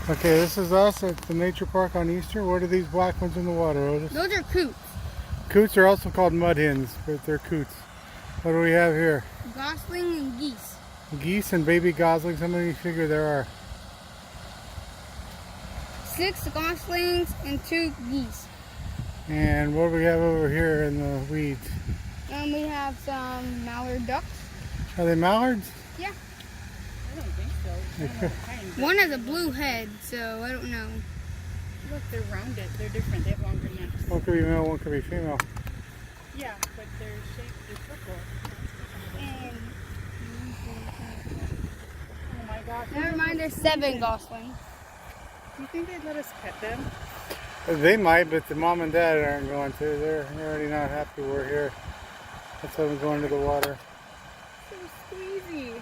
Okay, this is us at the nature park on Easter. What are these black ones in the water, Otis? Those are coots. Coots are also called mud hens, but they're coots. What do we have here? Gosling and geese. Geese and baby goslings. How many do you figure there are? 6 goslings and 2 geese. And what do we have over here in the weeds? And we have some mallard ducks. Are they mallards? Yeah. I don't think so. I don't know what kind, but One has a blue head, so I don't know. look, they're rounded. They're different. They have longer necks. One could be male, one could be female. Yeah, but their shape is purple. And Oh my gosh. never mind, there's 7 goslings. Do you think they'd let us pet them? They might, but the mom and dad aren't going to. They're already not happy we're here. That's why I'm going to the water. So squeezy.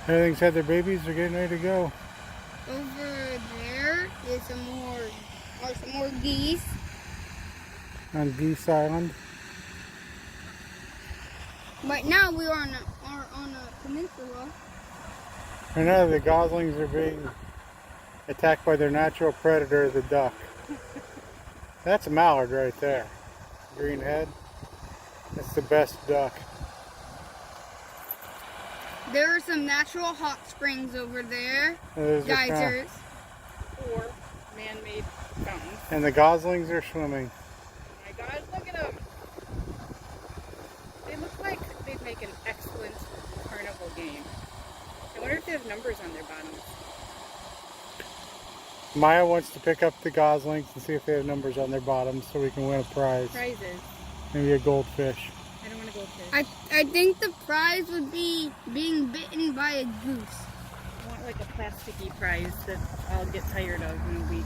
Everything's had their babies. They're getting ready to go. Over there is some more geese. On Geese Island. Right now we are on a peninsula. Right now the goslings are being attacked by their natural predator, the duck. That's a mallard right there. Green head. That's the best duck. There are some natural hot springs over there. There's the Geysers. Or man-made fountains. And the goslings are swimming. Oh my God, look at them. They look like they'd make an excellent carnival game. I wonder if they have numbers on their bottoms. Maya wants to pick up the goslings and see if they have numbers on their bottoms so we can win a prize. Prizes. Maybe a goldfish. I don't want to go fish. I think the prize would be being bitten by a goose. I want like a plasticky prize that I'll get tired of in a week.